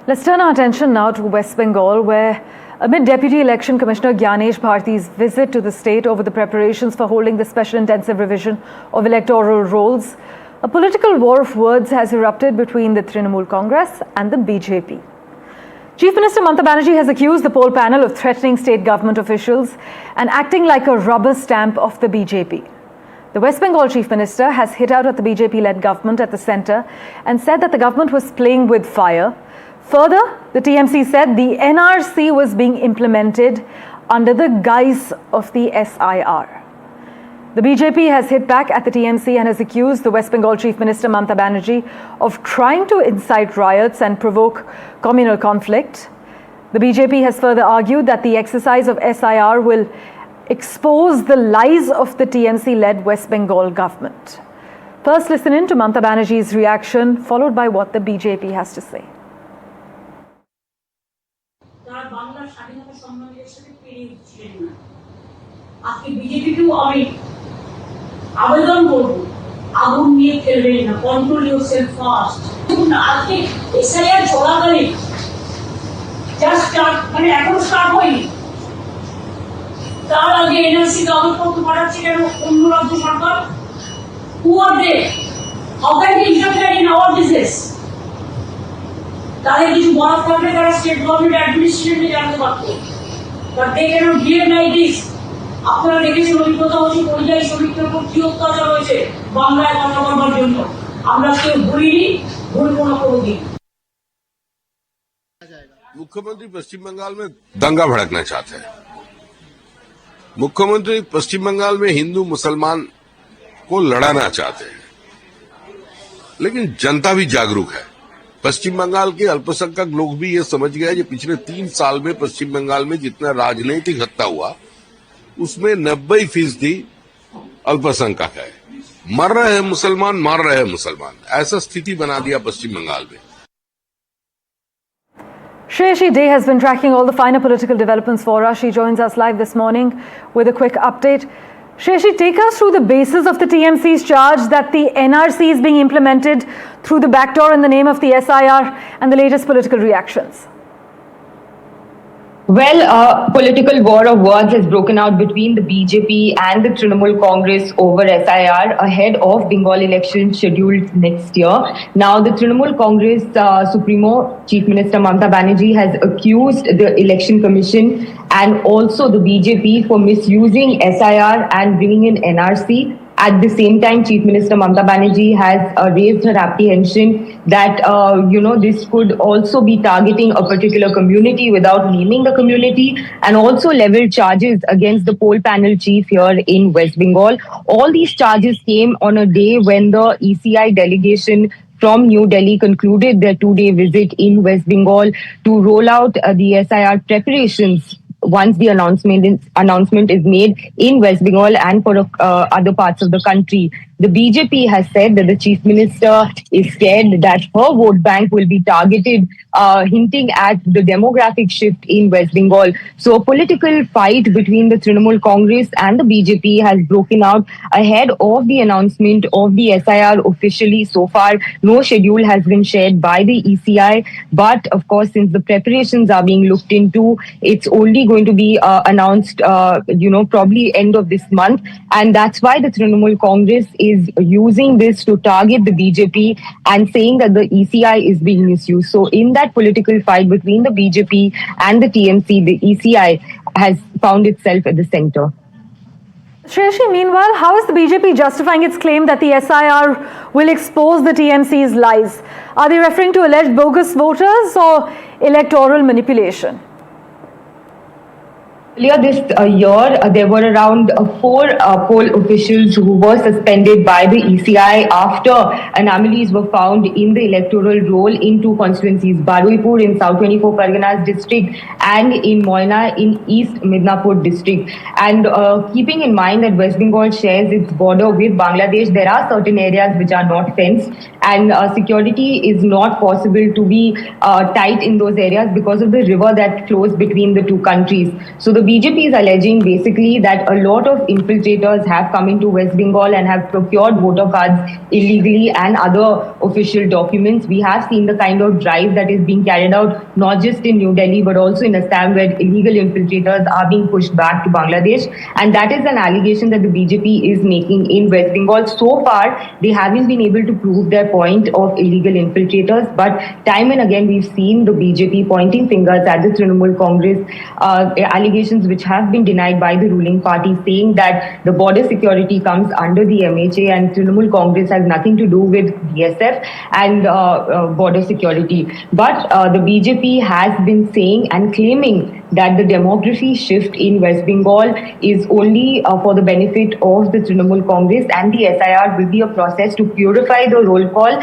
Let's turn our attention now to West Bengal, where amid Deputy Election Commissioner Gyanesh Bharti's visit to the state over the preparations for holding the special intensive revision of electoral rolls, a political war of words has erupted between the Trinamool Congress and the BJP. Chief Minister Mamata Banerjee has accused the poll panel of threatening state government officials and acting like a rubber stamp of the BJP. The West Bengal Chief Minister has hit out at the BJP-led government at the centre and said that the government was playing with fire. Further, the TMC said the NRC was being implemented under the guise of the SIR. The BJP has hit back at the TMC and has accused the West Bengal Chief Minister Mamata Banerjee of trying to incite riots and provoke communal conflict. The BJP has further argued that the exercise of SIR will expose the lies of the TMC-led West Bengal government. First, listen in to Mamata Banerjee's reaction, followed by what the BJP has to say. বাংলার স্বাধীনতা সংগ্রামীদের সাথে পেরিয়ে উঠছিলেন না। আজকে বিজেপিকেও আমি আবেদন করব, আগুন নিয়ে খেলবেন না, কন্ট্রোল ইউরসেলফ ফার্স্ট। আজকে এসআইআর চলাকালীন জাস্ট স্টার্ট, মানে এখন স্টার্ট হয়নি, তার আগে এনআরসি কাগজপত্র পাঠাচ্ছে কেন অন্য রাজ্য সরকার? Who are they? How can they interfere in our business? তাদের কিছু বরাদ থাকলে তারা স্টেট গভর্নমেন্ট অ্যাডমিনিস্ট্রেশনে জানতে পারতো, but they can't behave like this. আপনারা দেখেছেন অভিজ্ঞতা হচ্ছে পরিযায়ী শ্রমিকদের উপর কি অত্যাচার হয়েছে বাংলায় কথা বলবার জন্য। আমরা কেউ ভুলিনি, ভুলবো না কোনোদিন। मुख्यमंत्री पश्चिम बंगाल में दंगा भड़कना चाहते हैं। मुख्यमंत्री पश्चिम बंगाल में हिंदू मुसलमान को लड़ाना चाहते हैं, लेकिन जनता भी जागरूक है। पश्चिम बंगाल के अल्पसंख्यक लोग भी ये समझ गए कि पिछले 3 साल में पश्चिम बंगाल में जितना राजनीतिक हत्या हुआ उसमें 90% अल्पसंख्यक है। मर रहे हैं मुसलमान, मार रहे हैं मुसलमान, ऐसा स्थिति बना दिया पश्चिम बंगाल में। Shreyashi Day has been tracking all the finer political developments for us. She joins us live this morning with a quick update. Shreyashi, take us through the basis of the TMC's charge that the NRC is being implemented through the back door in the name of the SIR and the latest political reactions. Well, a political war of words has broken out between the BJP and the Trinamool Congress over SIR ahead of Bengal elections scheduled next year. Now, the Trinamool Congress Supremo, Chief Minister Mamata Banerjee, has accused the Election Commission and also the BJP for misusing SIR and bringing in NRC. At the same time, Chief Minister Mamata Banerjee has raised her apprehension that, this could also be targeting a particular community without naming the community, and also leveled charges against the poll panel chief here in West Bengal. All these charges came on a day when the ECI delegation from New Delhi concluded their 2-day visit in West Bengal to roll out the SIR preparations once the announcement is made in West Bengal and for other parts of the country. The BJP has said that the Chief Minister is scared that her vote bank will be targeted, hinting at the demographic shift in West Bengal. So a political fight between the Trinamool Congress and the BJP has broken out ahead of the announcement of the SIR officially. So far, no schedule has been shared by the ECI. But of course, since the preparations are being looked into, it's only going to be announced, probably end of this month. And that's why the Trinamool Congress is using this to target the BJP and saying that the ECI is being misused. So in that political fight between the BJP and the TMC, the ECI has found itself at the center. Shreyashi, meanwhile, how is the BJP justifying its claim that the SIR will expose the TMC's lies? Are they referring to alleged bogus voters or electoral manipulation? Earlier this year, there were around 4 poll officials who were suspended by the ECI after anomalies were found in the electoral roll in 2 constituencies, Baruipur in South 24 Parganas district and in Moina in East Midnapur district. And keeping in mind that West Bengal shares its border with Bangladesh, there are certain areas which are not fenced, and security is not possible to be tight in those areas because of the river that flows between the 2 countries. So the BJP is alleging basically that a lot of infiltrators have come into West Bengal and have procured voter cards illegally and other official documents. We have seen the kind of drive that is being carried out not just in New Delhi but also in Assam, where illegal infiltrators are being pushed back to Bangladesh, and that is an allegation that the BJP is making in West Bengal. So far, they haven't been able to prove their point of illegal infiltrators, but time and again we've seen the BJP pointing fingers at the Trinamool Congress, allegations which have been denied by the ruling party, saying that the border security comes under the MHA and Trinamool Congress has nothing to do with BSF and border security. But the BJP has been saying and claiming that the demography shift in West Bengal is only for the benefit of the Trinamool Congress, and the SIR will be a process to purify the roll call,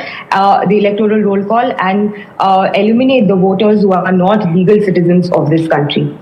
the electoral roll call, and eliminate the voters who are not legal citizens of this country.